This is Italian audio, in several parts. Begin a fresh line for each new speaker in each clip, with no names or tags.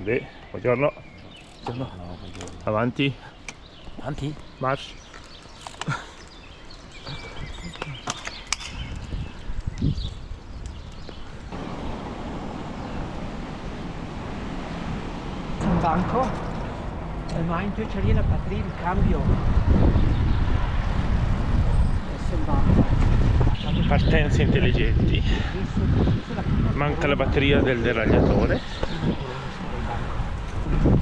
Salve, buongiorno.
No, buongiorno.
Avanti,
Avanti?
march.
Un banco, ma in teoria la batteria il cambio. Adesso il banco.
Partenze intelligenti. Manca la batteria del deragliatore.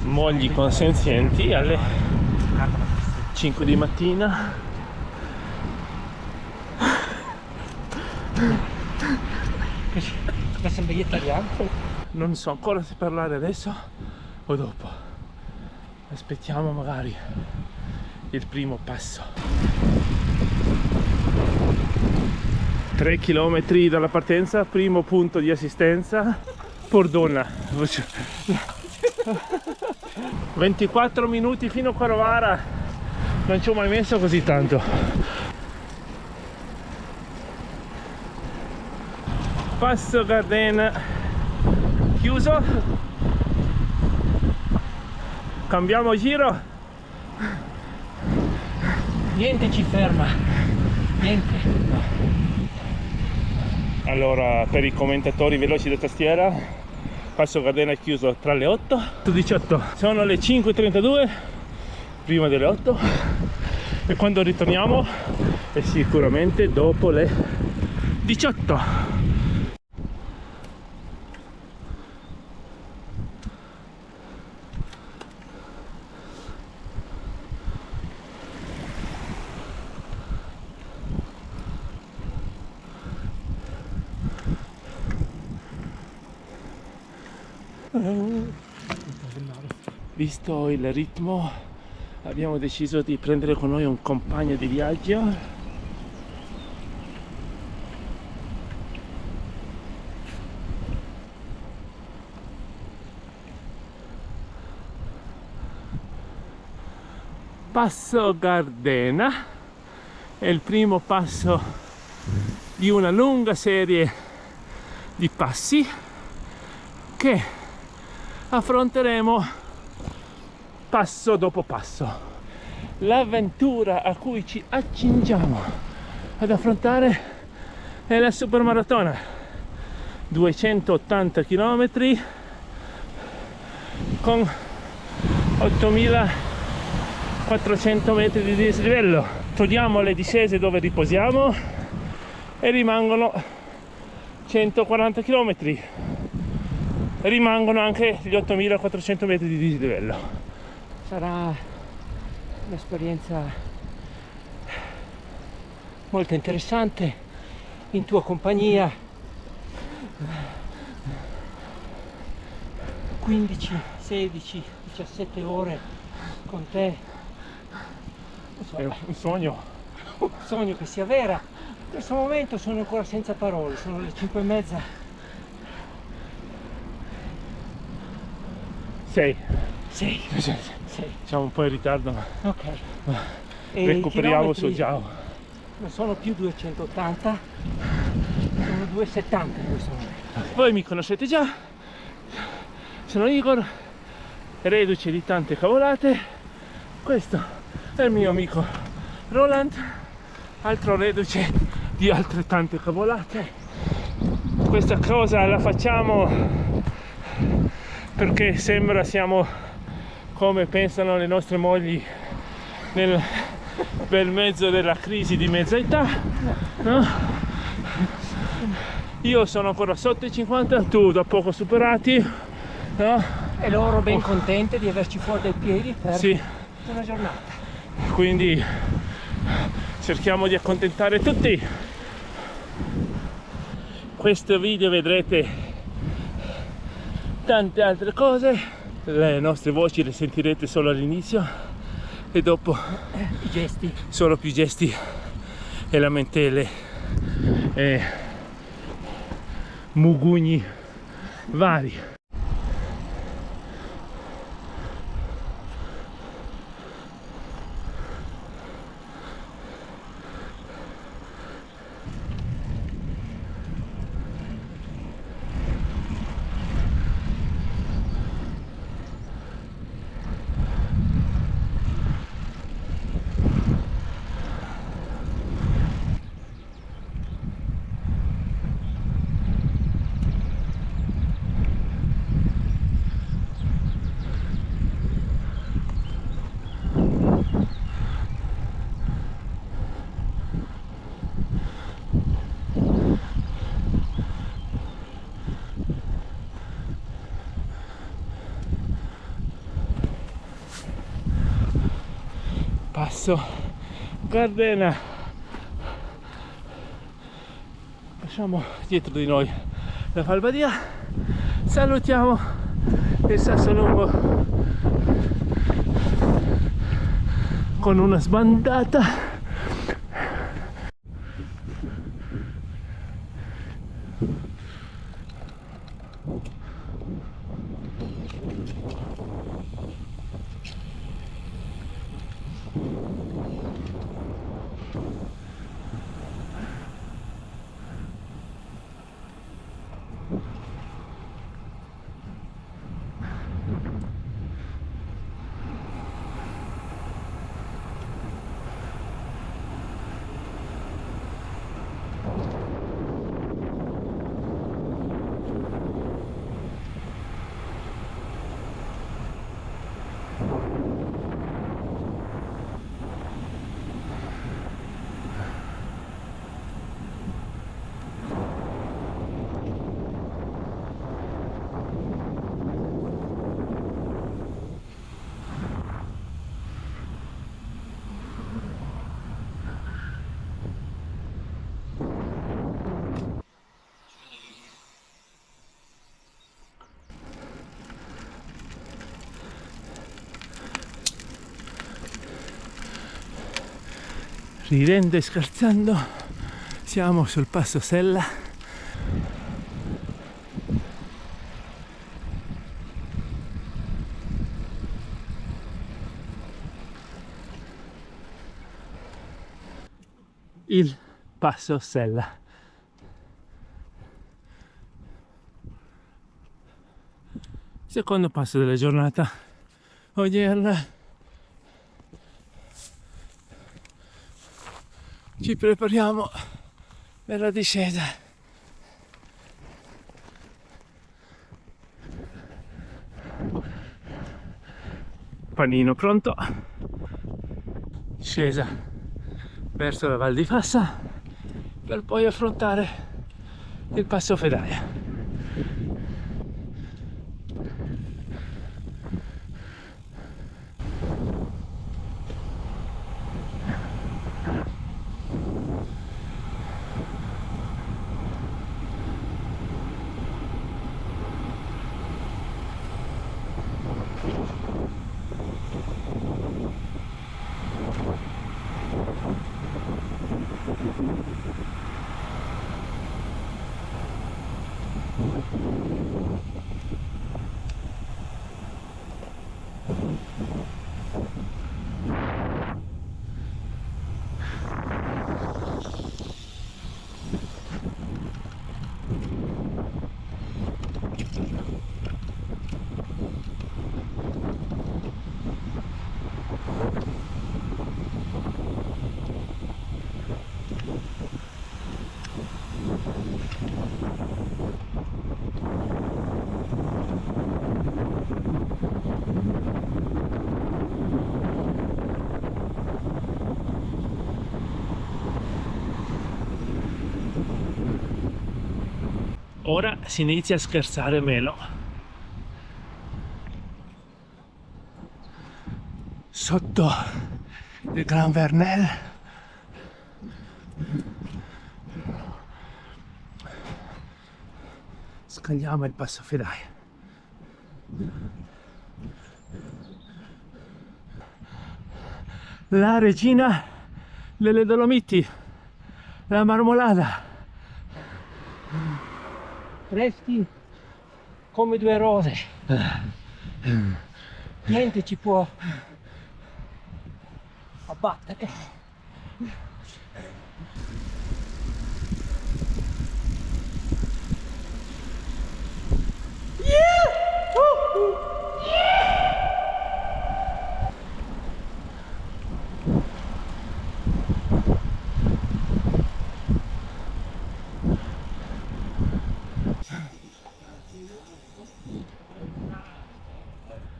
Mogli consenzienti alle 5 di mattina.
Che sembra italiano.
Non so ancora se parlare adesso o dopo. Aspettiamo magari il primo passo. 3 chilometri dalla partenza, primo punto di assistenza, Pordona. 24 minuti fino a Quarovara, non ci ho mai messo così tanto. Passo Gardena chiuso, cambiamo giro,
Niente ci ferma, niente.
allora per i commentatori veloci da tastiera, Passo Gardena è chiuso tra le 8 e 18, sono le 5:32, prima delle 8, e quando ritorniamo è sicuramente dopo le 18. Visto il ritmo, abbiamo deciso di prendere con noi un compagno di viaggio. Passo Gardena è il primo passo di una lunga serie di passi che affronteremo passo dopo passo. L'avventura a cui ci accingiamo ad affrontare è la supermaratona, 280 km con 8400 metri di dislivello. Togliamo le discese dove riposiamo e rimangono 140 km. Rimangono anche gli 8400 metri di dislivello.
Sarà un'esperienza molto interessante in tua compagnia. 15, 16, 17 ore con te. Non so,
È un sogno.
un sogno che sia vera. In questo momento sono ancora senza parole, sono le 5:30.
6.
Sì.
Siamo un po' in ritardo, ma
Ok. E
recuperiamo
i
su
chilometri
Giao.
non sono più 280, sono 270 in questo momento.
Voi mi conoscete già, sono Igor, reduce di tante cavolate. Questo è il mio amico Roland, altro reduce di altrettante cavolate. Questa cosa la facciamo perché sembra siamo come pensano le nostre mogli nel bel mezzo della crisi di mezza età, no? Io sono ancora sotto i 50, tu da poco superati, no?
E loro ben contente di averci fuori dai piedi per
Sì,
una giornata.
quindi cerchiamo di accontentare tutti. Questo video vedrete tante altre cose, le nostre voci le sentirete solo all'inizio e dopo
I gesti.
solo più gesti e lamentele e mugugni vari. Passo Gardena. Lasciamo dietro di noi la Falbadia, salutiamo il Sassolungo con una sbandata. Ridendo e scherzando siamo sul passo Sella. Il passo Sella. Secondo passo della giornata odierna. Ci prepariamo per la discesa. Panino pronto. Discesa verso la Val di Fassa per poi affrontare il passo Fedaia. Ora si inizia a scherzare meno. Sotto il Gran Vernel scagliamo il passo Fedaia. La regina delle Dolomiti, la Marmolada.
Freschi come due rose. Niente ci può abbattere.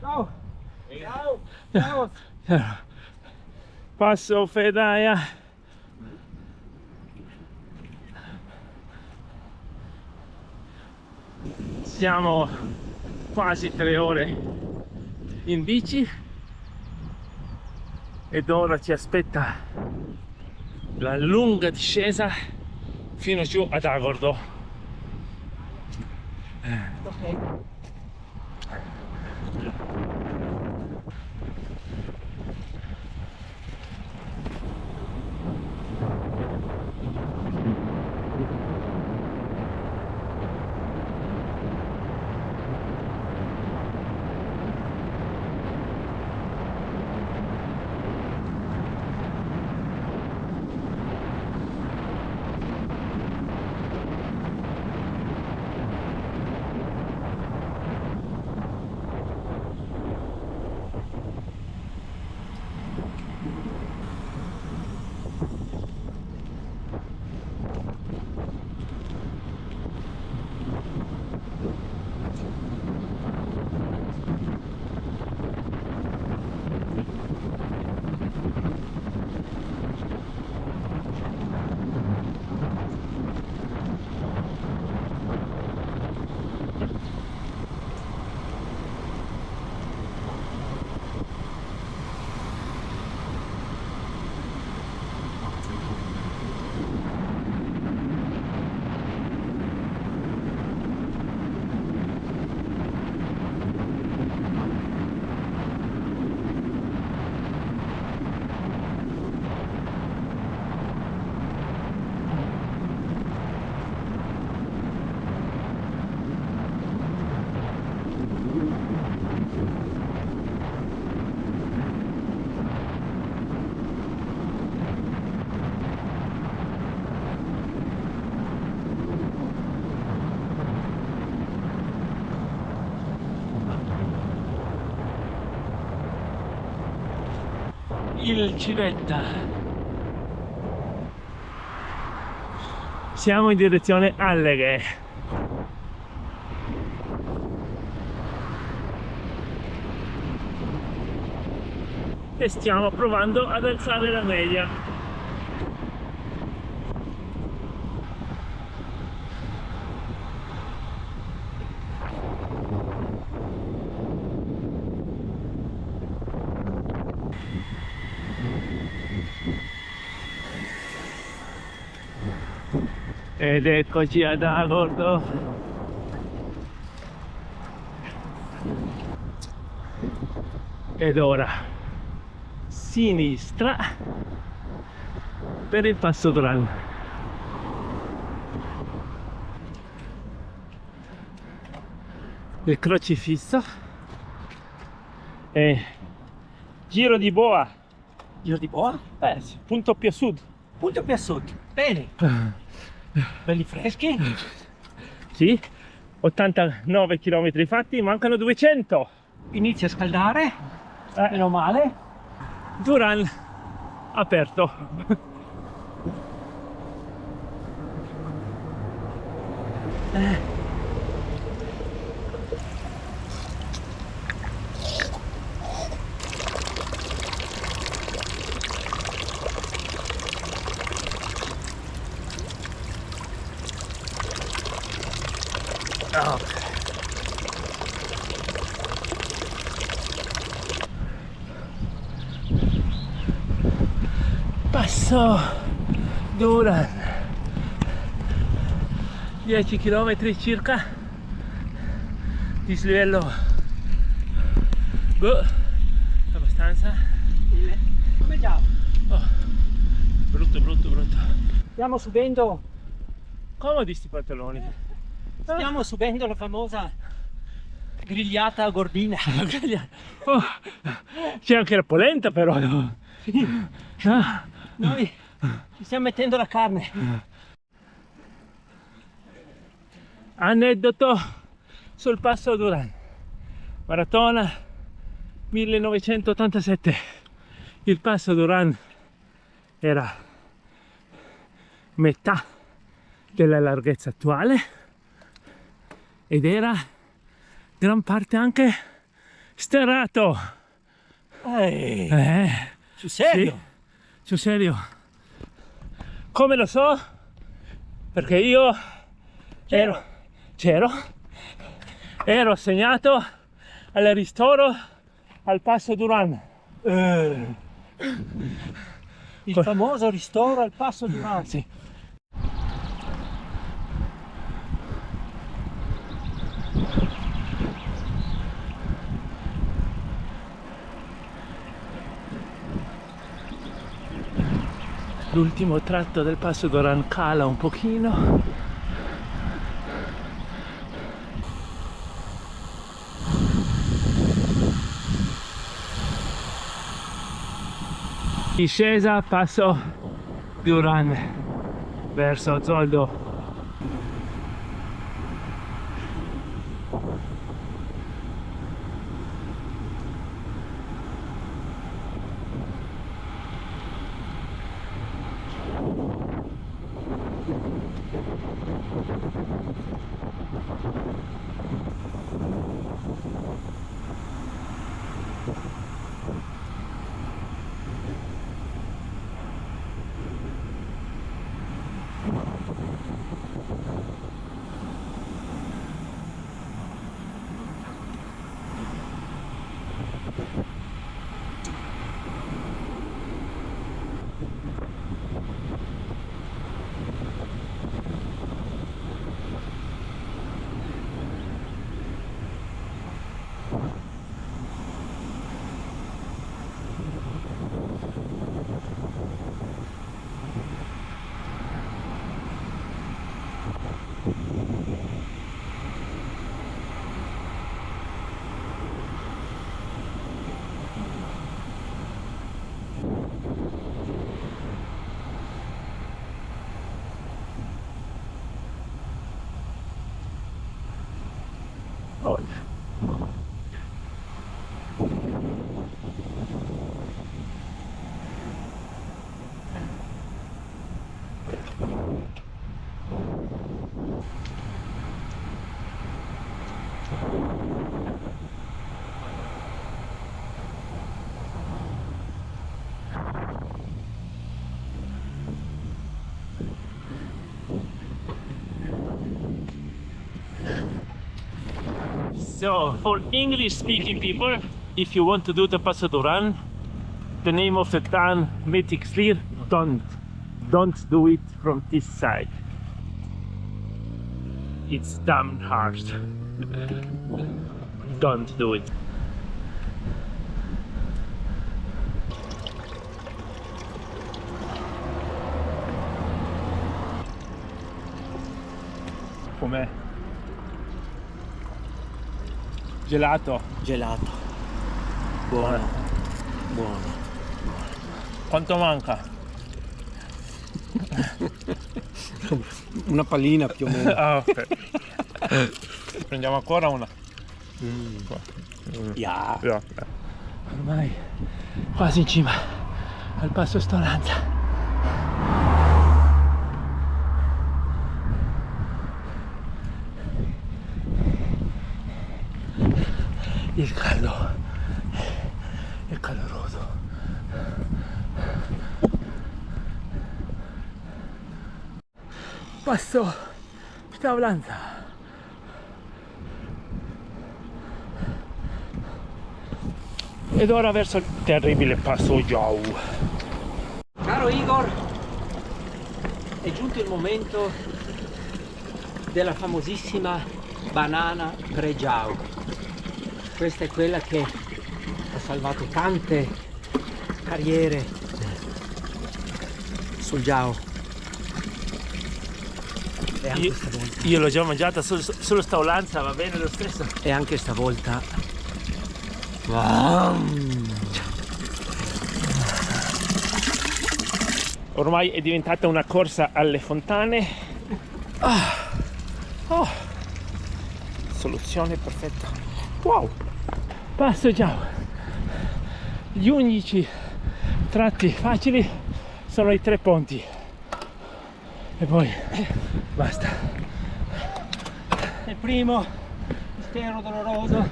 Ciao! Ciao! Ciao!
Passo Fedaia. Siamo quasi 3 ore in bici. ed ora ci aspetta la lunga discesa fino giù ad Agordo.
Ok.
Il Civetta. Siamo in direzione Alleghe. E stiamo provando ad alzare la media. Ed eccoci ad Agordo. Ed ora sinistra per il Passo Duran. Il crocifisso e giro di boa.
Giro di boa?
Sì, punto più a sud.
Punto più a sud. Bene. Belli freschi.
Sì, 89 km fatti, mancano 200.
Inizia a scaldare. Meno male.
Duran aperto. Passo Duran, 10 km circa, dislivello abbastanza.
Vediamo.
Oh, brutto.
Stiamo subendo.
Comodi sti pantaloni.
Stiamo subendo la famosa grigliata gordina.
Oh, c'è anche la polenta però. Ah.
Noi ci stiamo mettendo la carne.
Aneddoto sul Passo Duran, maratona 1987. Il Passo Duran era metà della larghezza attuale ed era gran parte anche sterrato.
Sul serio?
Sì, sul serio. Come lo so? Perché io c'ero assegnato al ristoro al Passo Duran.
Il famoso ristoro al Passo Durán.
Sì. L'ultimo tratto del Passo Durán cala un pochino. Discesa Passo Durán verso Zoldo. Oh. So, for English-speaking people, if you want to do the Passo Durán, the name of the town, make it clear, don't do it from this side. It's damn hard. Don't do it. Com'è? Gelato.
Gelato. Buono. Buono.
Quanto manca?
Una pallina più o meno.
Ah, ok. Prendiamo ancora una.
Yeah.
Yeah. Ormai quasi in cima al Passo Storanza. Il caldo è caloroso. Passo Storanza. Ed ora verso il terribile Passo Jau.
Caro Igor, è giunto il momento della famosissima banana Pre-Jau. Questa è quella che ha salvato tante carriere sul Jau. E anche stavolta.
Io l'ho già mangiata solo Storanza, va bene lo stesso.
E anche stavolta.
Ormai è diventata una corsa alle fontane. Soluzione perfetta. Wow! Passo Jau. Gli unici tratti facili sono i 3 ponti. E poi basta.
Nel primo mistero doloroso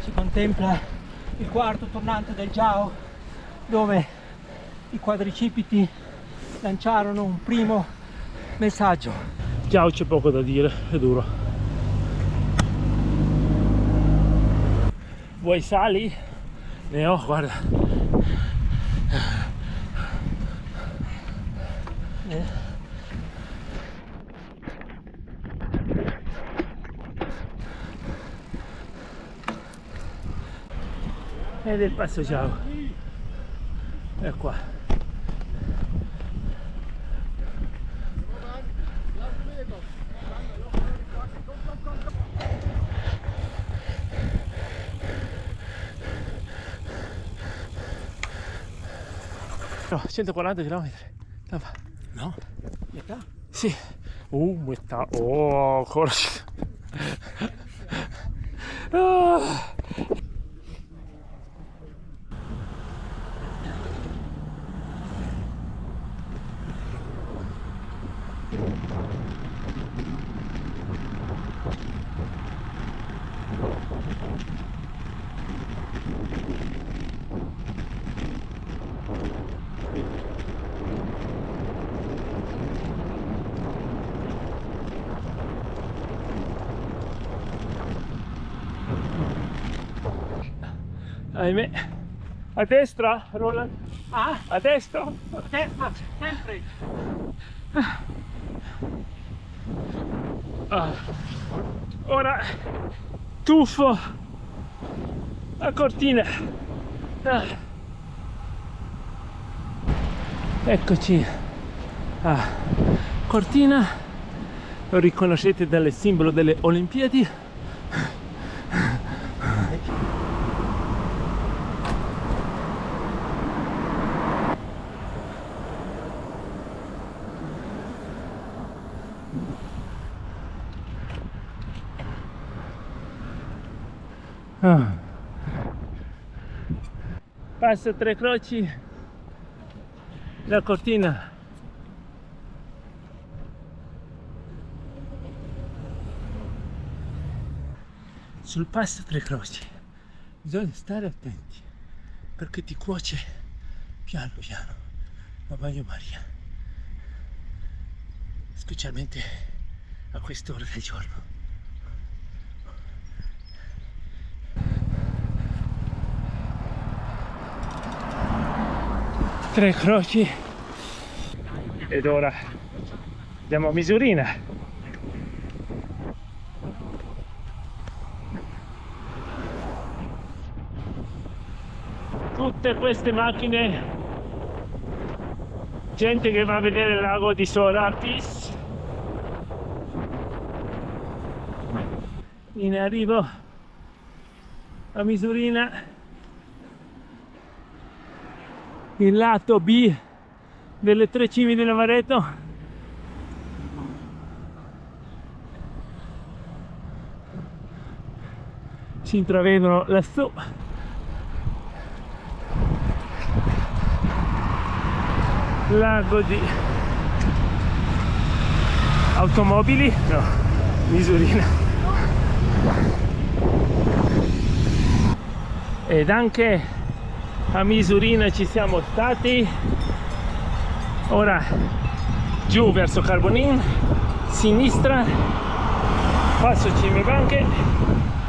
si contempla il quarto tornante del Jau, dove i quadricipiti lanciarono un primo messaggio.
Jau c'è poco da dire, è duro. Vuoi sali? Ne ho, guarda. Ed è il passo ciao. È qua. No, 140 km.
No? Metà?
Sì. Metà. Oh, corsi. Ah. Ahimè. A destra, Roland?
Ah,
A destra?
destra, sempre.
Ah. Ora tuffo a Cortina. Ah. Eccoci a Cortina, lo riconoscete dal simbolo delle Olimpiadi. Ah. Passo Tre Croci, la Cortina. Sul passo Tre Croci bisogna stare attenti perché ti cuoce piano piano la bagnomaria, specialmente a quest'ora del giorno. Tre Croci ed ora andiamo a Misurina. Tutte queste macchine, gente che va a vedere il lago di Sorapis. In arrivo a Misurina, il lato B delle Tre Cime di Lavareto. Si intravedono lassù lago di automobili, no, Misurina. Ed anche a Misurina ci siamo stati. Ora giù verso Carbonin, sinistra, passo Cime Banche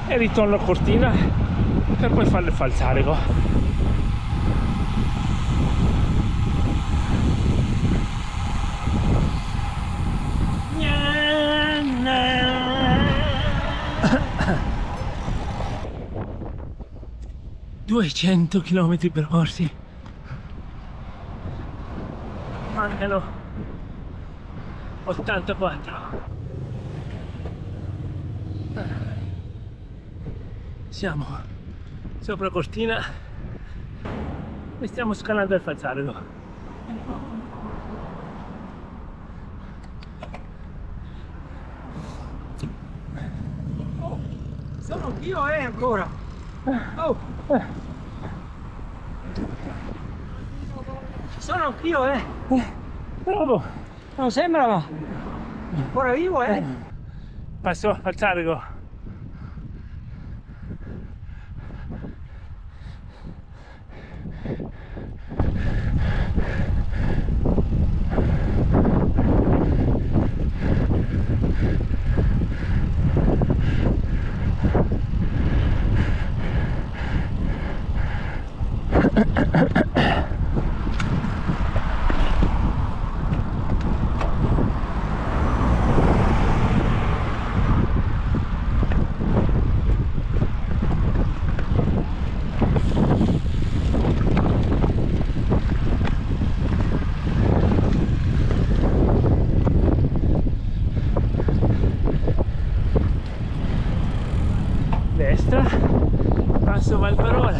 e ritorno a Cortina per poi fare il falsarico. ...200 km percorsi. Mancano 84. Siamo sopra Cortina e stiamo scalando il falsarico.
Sono anch'io ancora. Oh. Ci sono anch'io
Bravo!
Non sembrava. Ancora vivo
Passo al falsarico. destra, passo Valparola.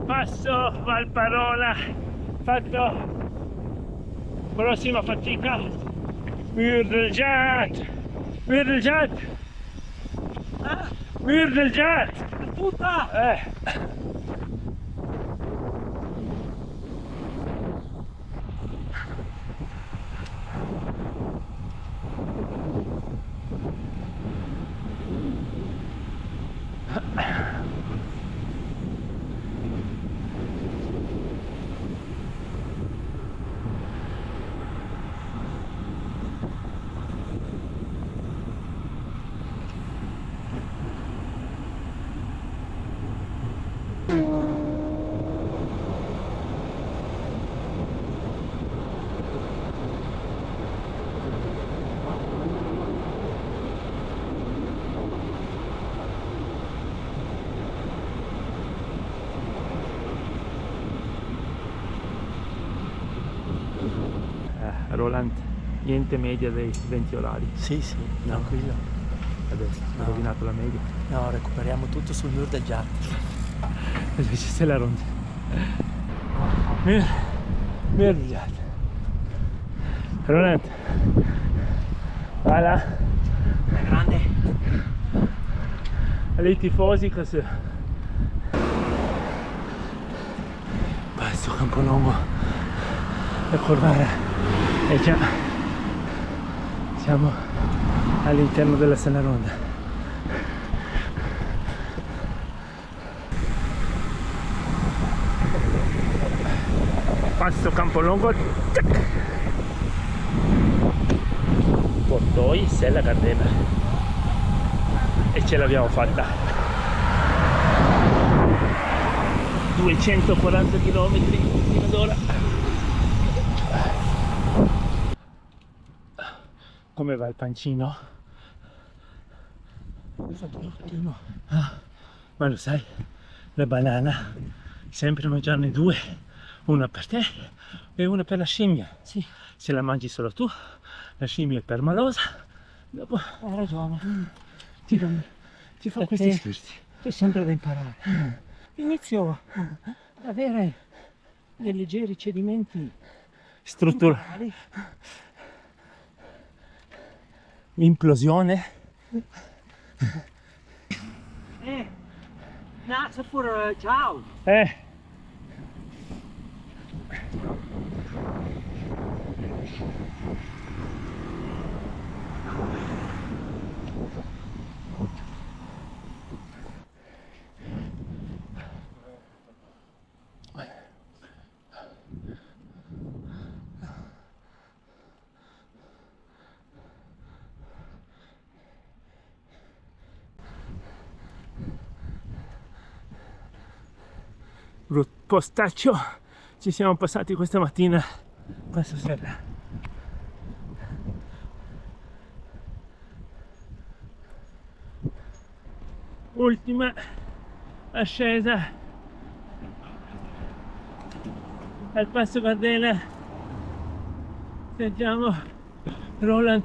Passo Valparola, fatto. Prossima fatica, Muur del Jat, Muur del Jat, Muur del Jat, puta! Roland, niente media dei 20 orari.
Sì, sì, tranquillo.
Adesso ho rovinato la media.
No, recuperiamo tutto sul Muur del Jat.
Adesso c'è la ronda. Muur del Jat. Roland, voilà.
È grande.
Allez, i tifosi così. Passo Campolongo e Corvara. E già siamo all'interno della Sella Ronda. Passo Campolongo, Portoi, Sella Gardena, e ce l'abbiamo fatta. 240 km fino ad ora. Come va il pancino?
Ottimo.
Ma lo sai, la banana, sempre mangiarne due, una per te e una per la scimmia.
Sì,
Se la mangi solo tu, la scimmia è permalosa, dopo
hai ragione.
ti fa
Perché
questi scherzi.
c'è sempre da imparare. Inizio ad avere dei leggeri cedimenti
Strutturale,
strutturali.
implosione.
Grazie per ciao.
Postaccio ci siamo passati questa mattina, questa sera. Ultima ascesa al Passo Gardena. Sentiamo Roland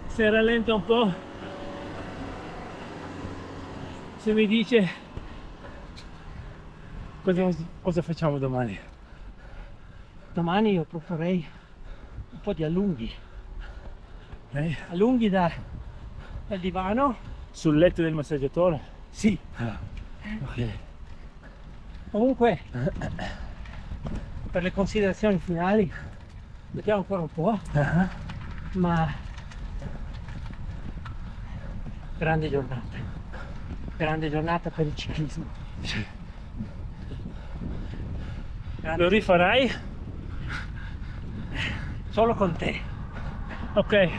se rallenta un po', se mi dice cosa facciamo domani.
Domani io proporrei un po' di allunghi.
Eh?
Allunghi dal divano.
Sul letto del massaggiatore?
Sì.
Ok.
Comunque, per le considerazioni finali, mettiamo ancora un po', ma grande giornata per il ciclismo.
Sì.
Grande
Lo rifarai?
solo con te.
Ok.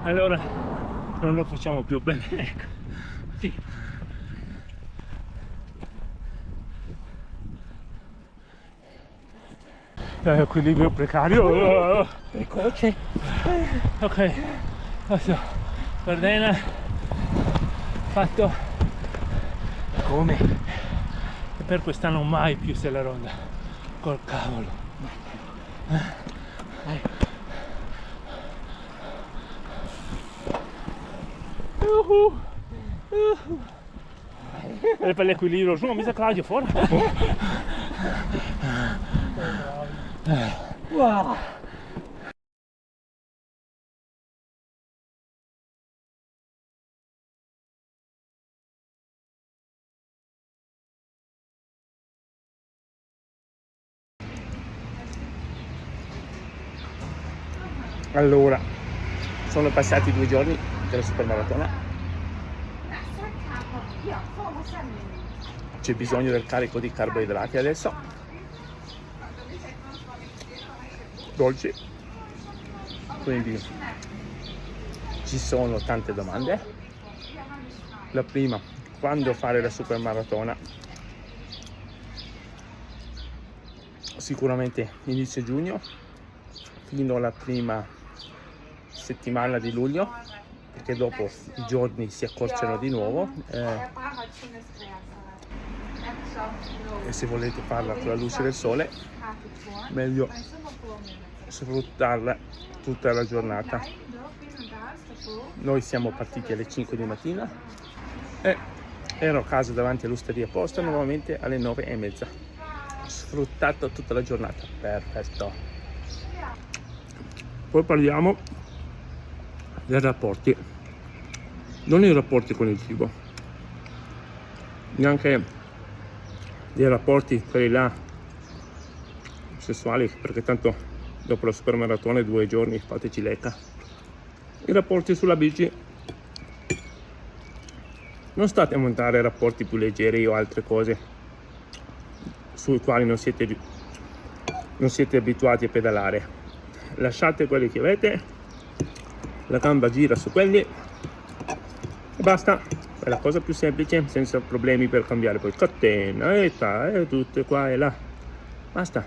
Allora non lo facciamo più bene. Ecco.
Sì.
Equilibrio precario.
Precoce.
Ok, adesso Verdena fatto
Come?
e per quest'anno mai più Stella Ronda. Col cavolo.
Dai.
E per l'equilibrio su, mi sa Claudio fuori.
Wow.
Allora, sono passati 2 giorni della supermaratona. C'è bisogno del carico di carboidrati adesso, dolci, quindi ci sono tante domande. La prima, quando fare la supermaratona? Sicuramente inizio giugno fino alla prima settimana di luglio, perché dopo i giorni si accorciano di nuovo e se volete farla con la luce del sole meglio sfruttarla tutta la giornata. Noi siamo partiti alle 5 di mattina e ero a casa davanti all'Osteria Posta nuovamente alle 9:30. Sfruttato tutta la giornata, perfetto. Poi parliamo dei rapporti, non i rapporti con il cibo, neanche dei rapporti quelli là sessuali, perché tanto dopo la supermaratona 2 giorni fateci lecca. I rapporti sulla bici, non state a montare rapporti più leggeri o altre cose sui quali non siete abituati a pedalare. Lasciate quelli che avete, la gamba gira su quelli e basta. È la cosa più semplice, senza problemi per cambiare poi catena e tutte qua e là, basta,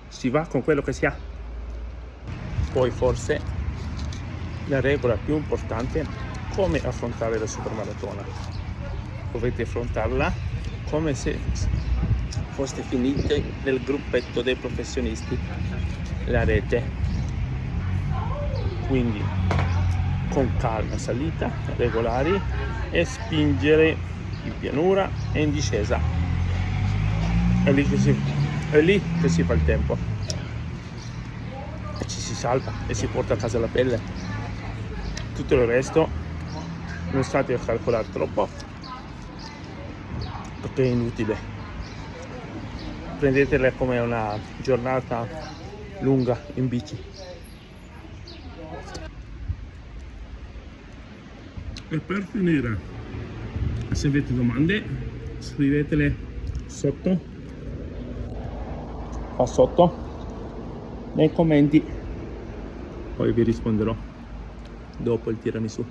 si va con quello che si ha. Poi forse la regola più importante: come affrontare la supermaratona. Dovete affrontarla come se foste finite nel gruppetto dei professionisti, la rete, quindi con calma, salita, regolari e spingere in pianura e in discesa. È lì che si fa il tempo e ci si salva e si porta a casa la pelle. Tutto il resto non state a calcolare troppo, perché è inutile. Prendetela come una giornata lunga in bici. E per finire, se avete domande scrivetele qua sotto nei commenti, poi vi risponderò dopo il tiramisù.